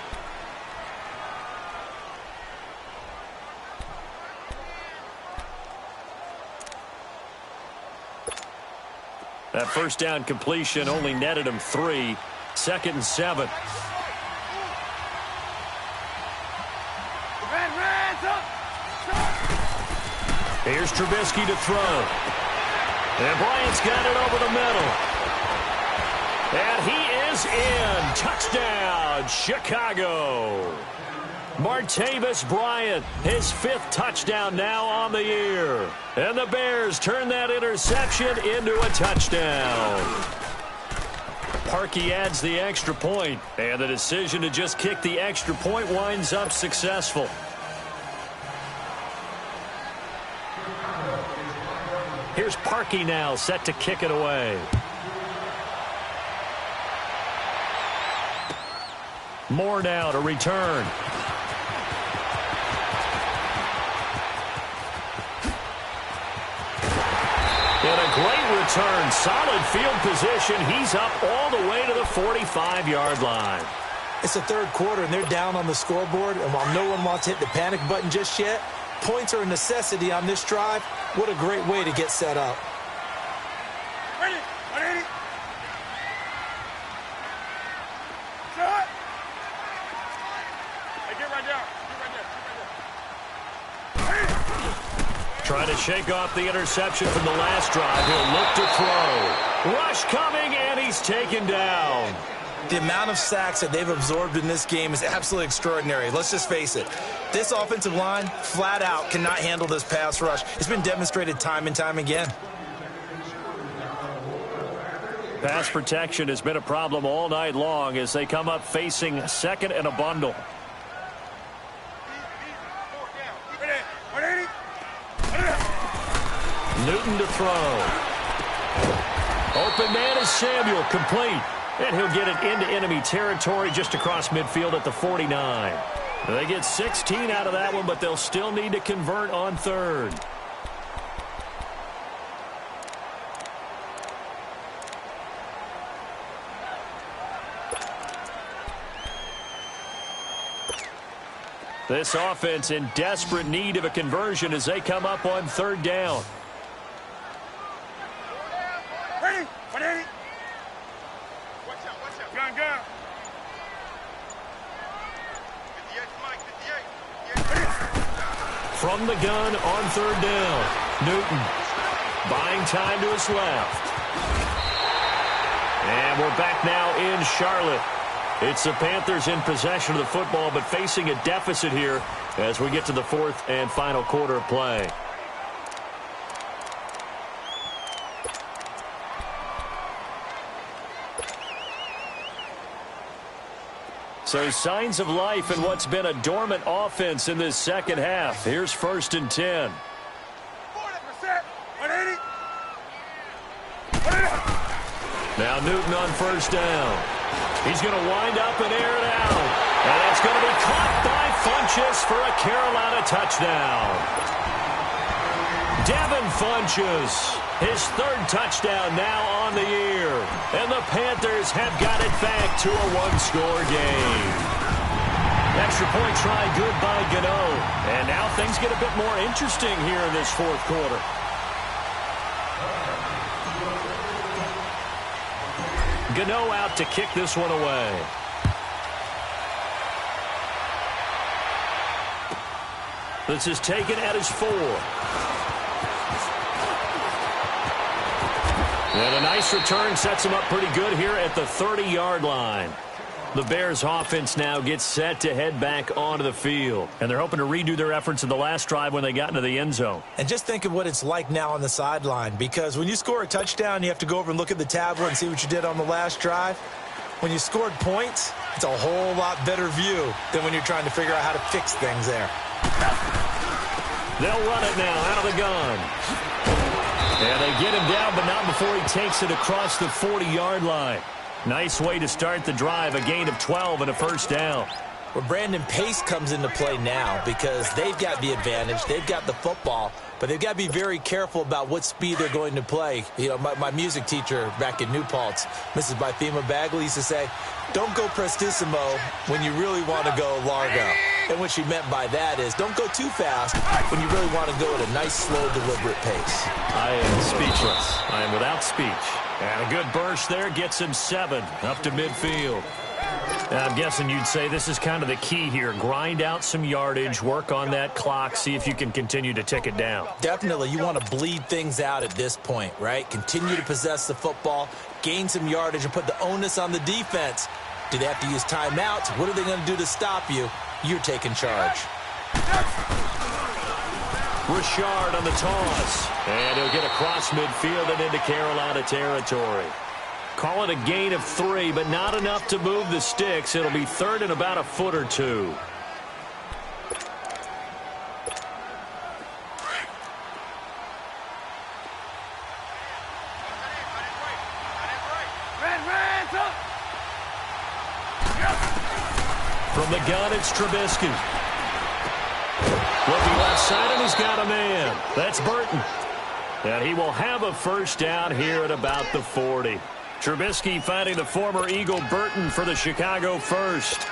That first down completion only netted him 3. 2nd and 7. Here's Trubisky to throw. And Bryant's got it over the middle. And he is in. Touchdown, Chicago. Martavis Bryant, his 5th touchdown now on the year. And the Bears turn that interception into a touchdown. Parkey adds the extra point, and the decision to just kick the extra point winds up successful. Here's Parkey now, set to kick it away. Moore now to return. And a great return. Solid field position. He's up all the way to the 45-yard line. It's the 3rd quarter, and they're down on the scoreboard. And while no one wants to hit the panic button just yet, points are a necessity on this drive. What a great way to get set up. Ready. 180. Shot. Hey, get right down. Trying to shake off the interception from the last drive. He'll look to throw. Rush coming, and he's taken down. The amount of sacks that they've absorbed in this game is absolutely extraordinary. Let's just face it. This offensive line, flat out, cannot handle this pass rush. It's been demonstrated time and time again. Pass protection has been a problem all night long as they come up facing 2nd and a bundle. Newton to throw. Open man is Samuel, complete. And he'll get it into enemy territory just across midfield at the 49. They get 16 out of that one, but they'll still need to convert on 3rd. This offense in desperate need of a conversion as they come up on 3rd down. Ready. 180. Watch out. Gun. 58, Mike, 58. From the gun on 3rd down. Newton buying time to his left. And we're back now in Charlotte. It's the Panthers in possession of the football, but facing a deficit here as we get to the 4th and final quarter of play. So signs of life in what's been a dormant offense in this 2nd half. Here's 1st and 10. 40%. 180. Now Newton on 1st down. He's going to wind up and air it out. And it's going to be caught by Funchess for a Carolina touchdown. Devin Funchess, his 3rd touchdown now on the year. And the Panthers have got it back to a 1-score game. Extra point try good by Gano. And now things get a bit more interesting here in this 4th quarter. Gano out to kick this one away. This is taken at his 4. And a nice return sets him up pretty good here at the 30-yard line. The Bears offense now gets set to head back onto the field. And they're hoping to redo their efforts in the last drive when they got into the end zone. And just think of what it's like now on the sideline, because when you score a touchdown, you have to go over and look at the tablet and see what you did on the last drive. When you scored points, it's a whole lot better view than when you're trying to figure out how to fix things there. They'll run it now out of the gun. And they get him down, but not before he takes it across the 40-yard line. Nice way to start the drive, a gain of 12 and a first down. Well, Brandon, pace comes into play now because they've got the advantage. They've got the football, but they've got to be very careful about what speed they're going to play. You know, my music teacher back in New Paltz, Mrs. Bythema Bagley, used to say, don't go prestissimo when you really want to go largo. And what she meant by that is don't go too fast when you really want to go at a nice, slow, deliberate pace. I am speechless. I am without speech. And a good burst there gets him 7 up to midfield. Now, I'm guessing you'd say this is kind of the key here. Grind out some yardage, work on that clock, see if you can continue to tick it down. Definitely. You want to bleed things out at this point, right? Continue to possess the football, gain some yardage, and put the onus on the defense. Do they have to use timeouts? What are they going to do to stop you? You're taking charge. Richard on the toss. And he'll get across midfield and into Carolina territory. Call it a gain of 3, but not enough to move the sticks. It'll be third and about a foot or two. From the gun, it's Trubisky. Looking left side, and he's got a man. That's Burton. And he will have a first down here at about the 40. Trubisky finding the former Eagle Burton for the Chicago first.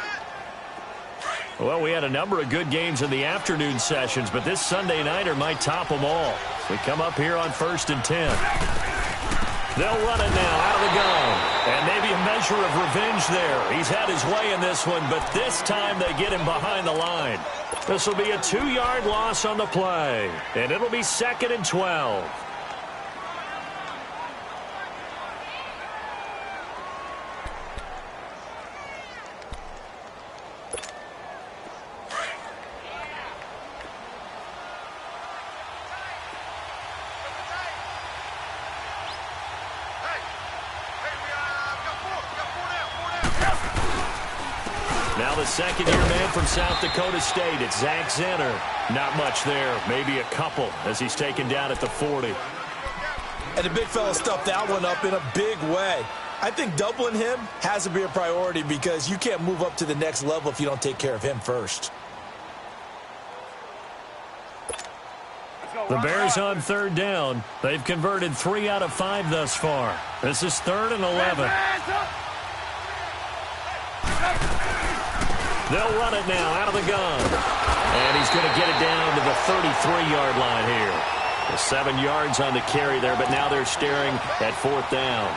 Well, we had a number of good games in the afternoon sessions, but this Sunday nighter might top them all. We come up here on 1st and 10. They'll run it now out of the gun. And maybe a measure of revenge there. He's had his way in this one, but this time they get him behind the line. This will be a 2-yard loss on the play, and it'll be 2nd and 12. Now the second-year man from South Dakota State, it's Zach Zenner. Not much there, maybe a couple as he's taken down at the 40. And the big fella stuffed that one up in a big way. I think doubling him has to be a priority because you can't move up to the next level if you don't take care of him first. The Bears on 3rd down. They've converted 3 out of 5 thus far. This is 3rd and 11. They'll run it now out of the gun. And he's going to get it down to the 33-yard line here. 7 yards on the carry there, but now they're staring at 4th down.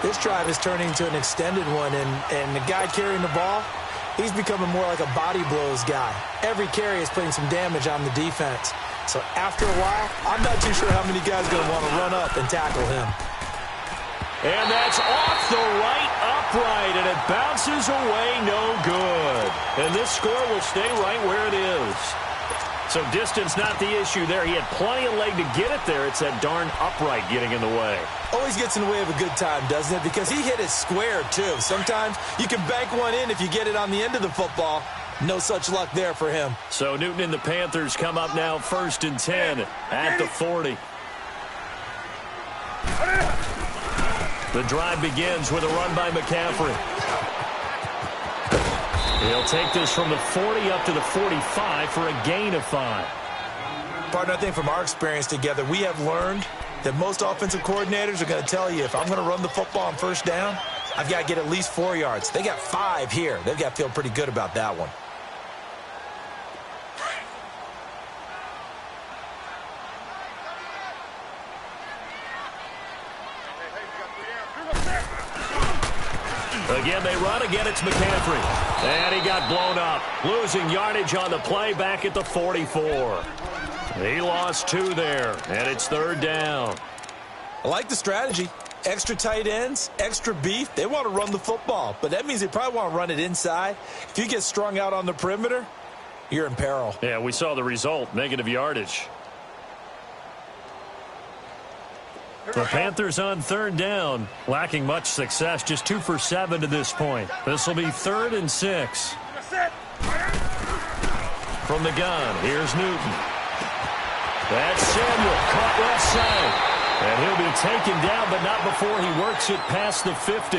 This drive is turning into an extended one, and the guy carrying the ball, he's becoming more like a body blows guy. Every carry is putting some damage on the defense. So after a while, I'm not too sure how many guys are going to want to run up and tackle him. And that's off the right upright, and it bounces away no good. And this score will stay right where it is. So distance not the issue there. He had plenty of leg to get it there. It's that darn upright getting in the way. Always gets in the way of a good time, doesn't it? Because he hit it square, too. Sometimes you can bank one in if you get it on the end of the football. No such luck there for him. So Newton and the Panthers come up now 1st and 10 at the 40. The drive begins with a run by McCaffrey. He'll take this from the 40 up to the 45 for a gain of 5. Partner, I think from our experience together, we have learned that most offensive coordinators are going to tell you, if I'm going to run the football on 1st down, I've got to get at least 4 yards. They got 5 here. They've got to feel pretty good about that one. Again, they run. Again, it's McCaffrey. And he got blown up. Losing yardage on the play back at the 44. He lost 2 there, and it's 3rd down. I like the strategy. Extra tight ends, extra beef, they want to run the football. But that means they probably want to run it inside. If you get strung out on the perimeter, you're in peril. Yeah, we saw the result, negative yardage. The Panthers on third down, lacking much success, just 2 for 7 to this point. This will be 3rd and 6. From the gun, here's Newton. That's Samuel, caught left side. And he'll be taken down, but not before he works it past the 50.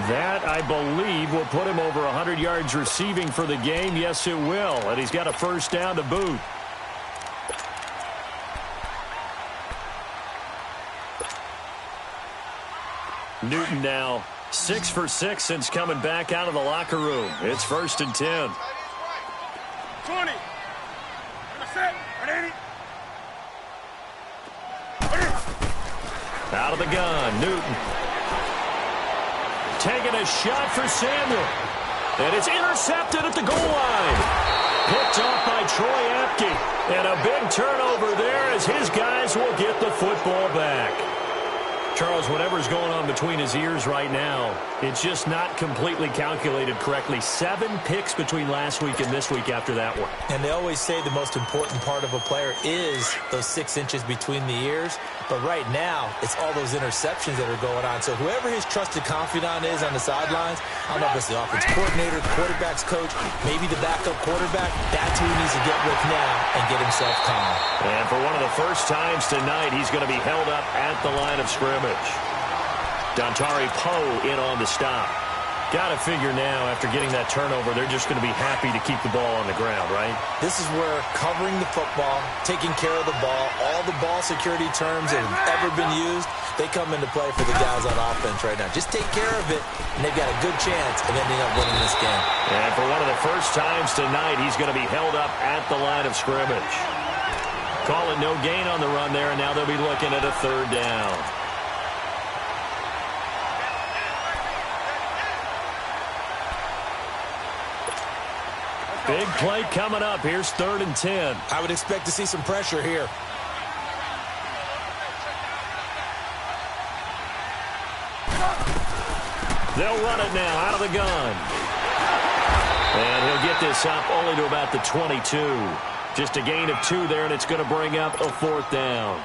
That, I believe, will put him over 100 yards receiving for the game. Yes, it will. And he's got a first down to boot. Newton now 6 for 6 since coming back out of the locker room. It's 1st and 10. 20. Out of the gun, Newton. Taking a shot for Samuel. And it's intercepted at the goal line. Picked off by Troy Apke. And a big turnover there as his guys will get the football back. Charles, whatever's going on between his ears right now, it's just not completely calculated correctly. 7 picks between last week and this week after that one. And they always say the most important part of a player is those 6 inches between the ears. But right now, it's all those interceptions that are going on. So whoever his trusted confidant is on the sidelines, I don't know if it's the offense coordinator, quarterback's coach, maybe the backup quarterback, that's who he needs to get with now and get himself calm. And for one of the first times tonight, he's going to be held up at the line of scrimmage. Dontari Poe in on the stop. Got to figure now, after getting that turnover, they're just going to be happy to keep the ball on the ground, right? This is where covering the football, taking care of the ball, all the ball security terms that have ever been used, they come into play for the guys on offense right now. Just take care of it, and they've got a good chance of ending up winning this game. And for one of the first times tonight, he's going to be held up at the line of scrimmage. Calling no gain on the run there, and now they'll be looking at a 3rd down. Big play coming up. Here's 3rd and 10. I would expect to see some pressure here. They'll run it now out of the gun. And he'll get this up only to about the 22. Just a gain of 2 there, and it's going to bring up a 4th down.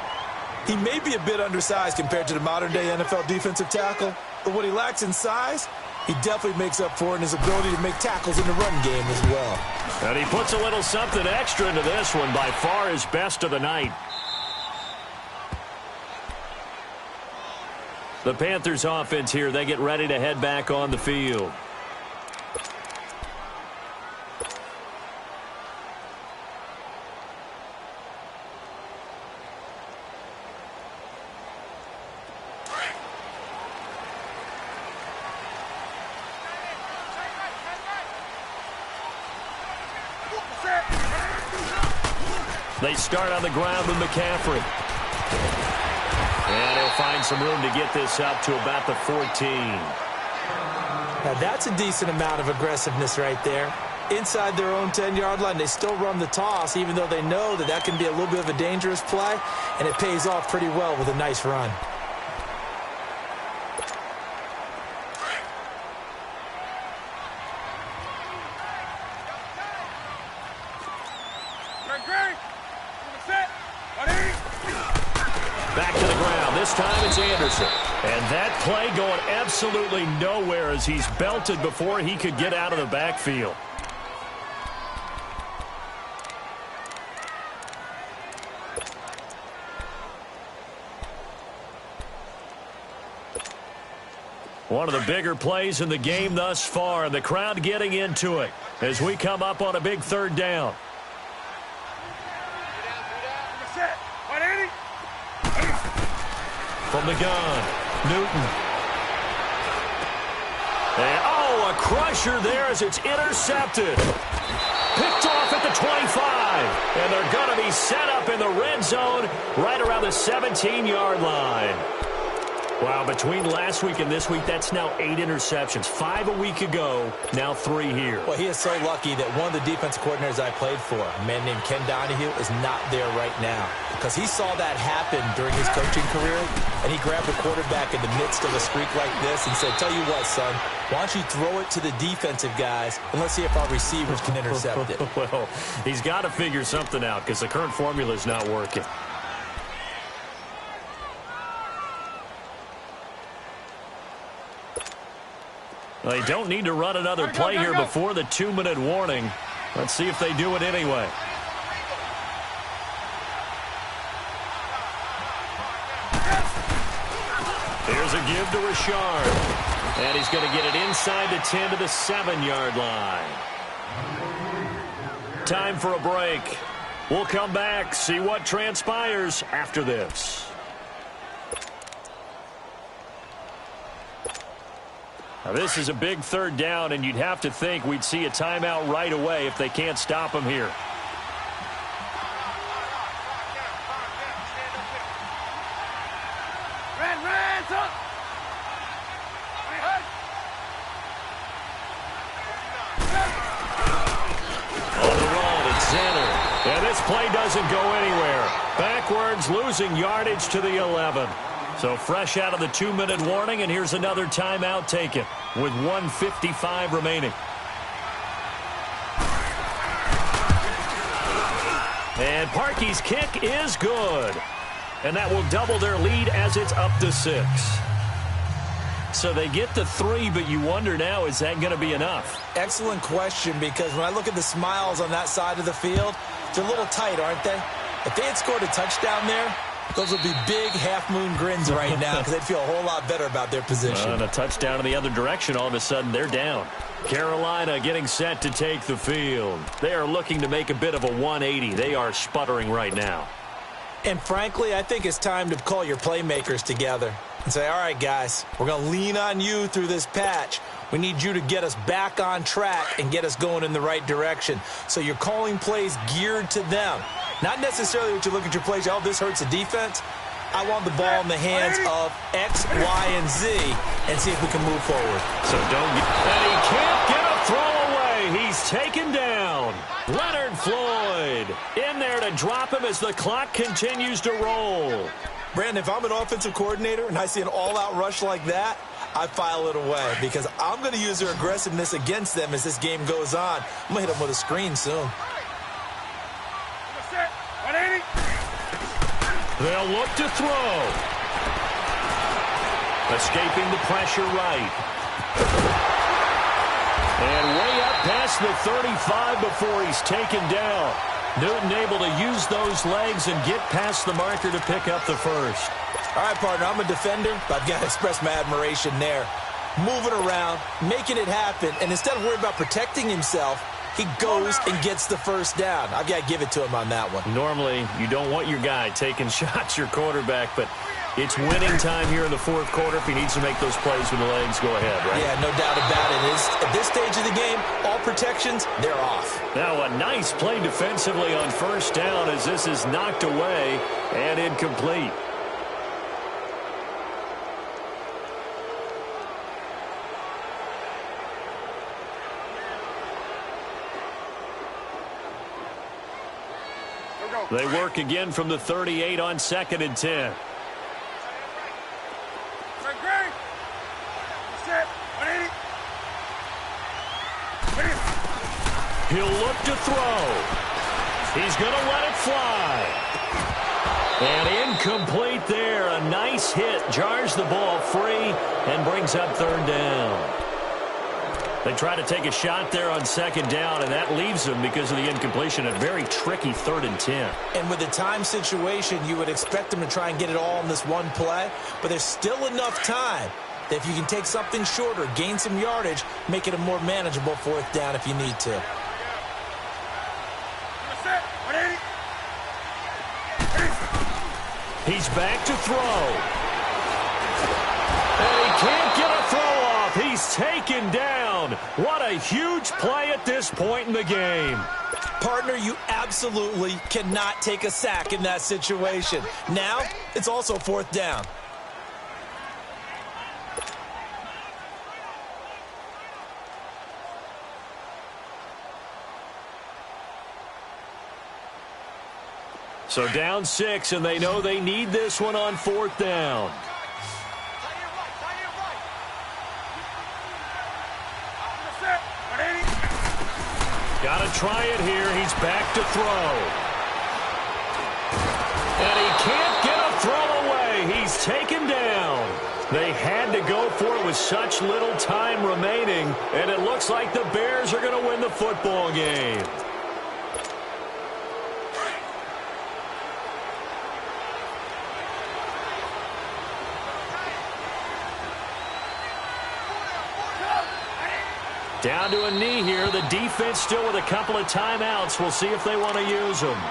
He may be a bit undersized compared to the modern-day NFL defensive tackle, but what he lacks in size, he definitely makes up for in his ability to make tackles in the run game as well. And he puts a little something extra into this one, by far his best of the night. The Panthers offense here, they get ready to head back on the field. They start on the ground with McCaffrey. And he'll find some room to get this up to about the 14. Now that's a decent amount of aggressiveness right there. Inside their own 10-yard line, they still run the toss, even though they know that that can be a little bit of a dangerous play, and it pays off pretty well with a nice run. Back to the ground. This time it's Anderson. And that play going absolutely nowhere as he's belted before he could get out of the backfield. One of the bigger plays in the game thus far, and the crowd getting into it as we come up on a big 3rd down. From the gun, Newton. And, a crusher there as it's intercepted. Picked off at the 25. And they're going to be set up in the red zone right around the 17-yard line. Wow, between last week and this week, that's now 8 interceptions. 5 a week ago, now 3 here. Well, he is so lucky that one of the defense coordinators I played for, a man named Ken Donahue, is not there right now. Because he saw that happen during his coaching career, and he grabbed the quarterback in the midst of a streak like this and said, tell you what, son, why don't you throw it to the defensive guys, and let's see if our receivers can intercept it. Well, he's got to figure something out because the current formula is not working. They don't need to run another play here before the 2-minute warning. Let's see if they do it anyway. Here's a give to Richard. And he's going to get it inside the 10 to the 7-yard line. Time for a break. We'll come back, see what transpires after this. Now, this is a big 3rd down, and you'd have to think we'd see a timeout right away if they can't stop him here. On the run, it's Zenner. And this play doesn't go anywhere. Backwards, losing yardage to the 11. So fresh out of the 2-minute warning, and here's another timeout taken with 1:55 remaining. And Parkey's kick is good. And that will double their lead as it's up to 6. So they get the 3, but you wonder now, is that going to be enough? Excellent question, because when I look at the smiles on that side of the field, they're a little tight, aren't they? If they had scored a touchdown there, those would be big half-moon grins right now because they'd feel a whole lot better about their position. And a touchdown in the other direction, all of a sudden they're down. Carolina getting set to take the field. They are looking to make a bit of a 180. They are sputtering right now. And frankly, I think it's time to call your playmakers together and say, all right, guys, we're going to lean on you through this patch. We need you to get us back on track and get us going in the right direction. So you're calling plays geared to them. Not necessarily what you look at your plays, oh, this hurts the defense. I want the ball in the hands of X, Y, and Z and see if we can move forward. So don't get... And he can't get a throw away. He's taken down. Leonard Floyd in there to drop him as the clock continues to roll. Brandon, if I'm an offensive coordinator and I see an all-out rush like that, I file it away because I'm going to use their aggressiveness against them as this game goes on. I'm going to hit them with a screen soon. They'll look to throw. Escaping the pressure right. And way up past the 35 before he's taken down. Newton able to use those legs and get past the marker to pick up the first. All right, partner, I'm a defender, but I've got to express my admiration there. Moving around, making it happen, and instead of worrying about protecting himself, he goes and gets the first down. I've got to give it to him on that one. Normally, you don't want your guy taking shots, your quarterback, but it's winning time here in the 4th quarter. If he needs to make those plays with the legs, go ahead, right? Yeah, no doubt about it. At this stage of the game, all protections, they're off. Now a nice play defensively on 1st down as this is knocked away and incomplete. They work again from the 38 on 2nd and 10. He'll look to throw. He's going to let it fly. And incomplete there. A nice hit. Jars the ball free and brings up 3rd down. They try to take a shot there on 2nd down, and that leaves them because of the incompletion. A very tricky 3rd and 10. And with the time situation, you would expect them to try and get it all in this one play, but there's still enough time that if you can take something shorter, gain some yardage, make it a more manageable 4th down if you need to. He's back to throw. And he can't get a throw off. He's taken down. What a huge play at this point in the game. Partner, you absolutely cannot take a sack in that situation. Now, it's also 4th down. So down 6, and they know they need this one on 4th down. Got to try it here. He's back to throw. And he can't get a throw away. He's taken down. They had to go for it with such little time remaining, and it looks like the Bears are going to win the football game. Down to a knee here. The defense still with a couple of timeouts. We'll see if they want to use them.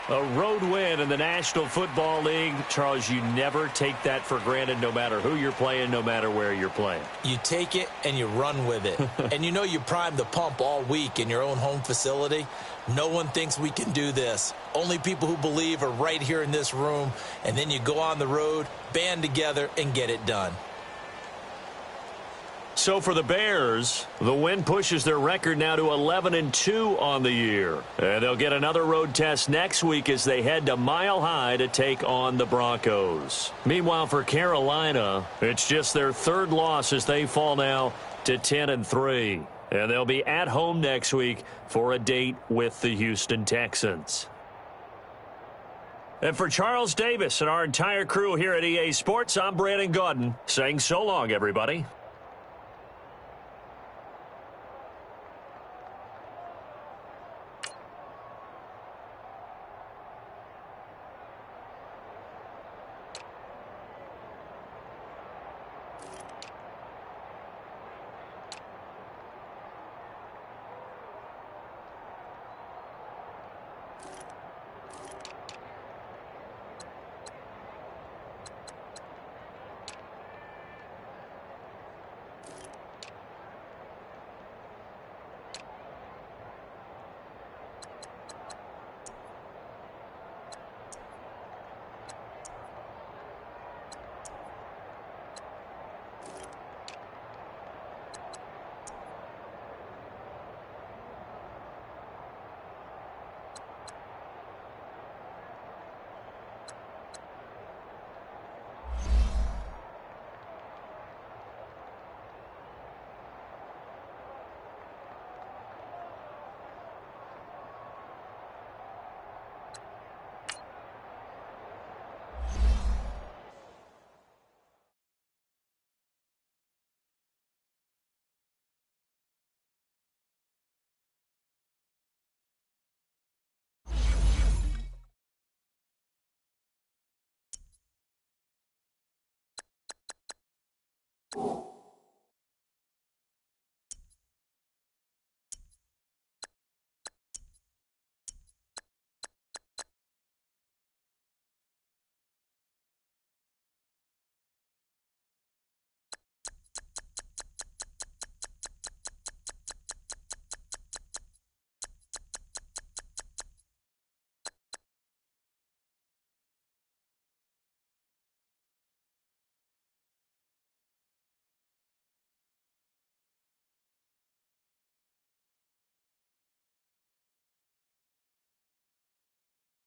A road win in the National Football League. Charles, you never take that for granted no matter who you're playing, no matter where you're playing. You take it and you run with it. And you know you primed the pump all week in your own home facility. No one thinks we can do this. Only people who believe are right here in this room. And then you go on the road, band together, and get it done. So for the Bears, the win pushes their record now to 11-2 on the year. And they'll get another road test next week as they head to Mile High to take on the Broncos. Meanwhile, for Carolina, it's just their 3rd loss as they fall now to 10-3. And they'll be at home next week for a date with the Houston Texans. And for Charles Davis and our entire crew here at EA Sports, I'm Brandon Gaudin saying so long, everybody.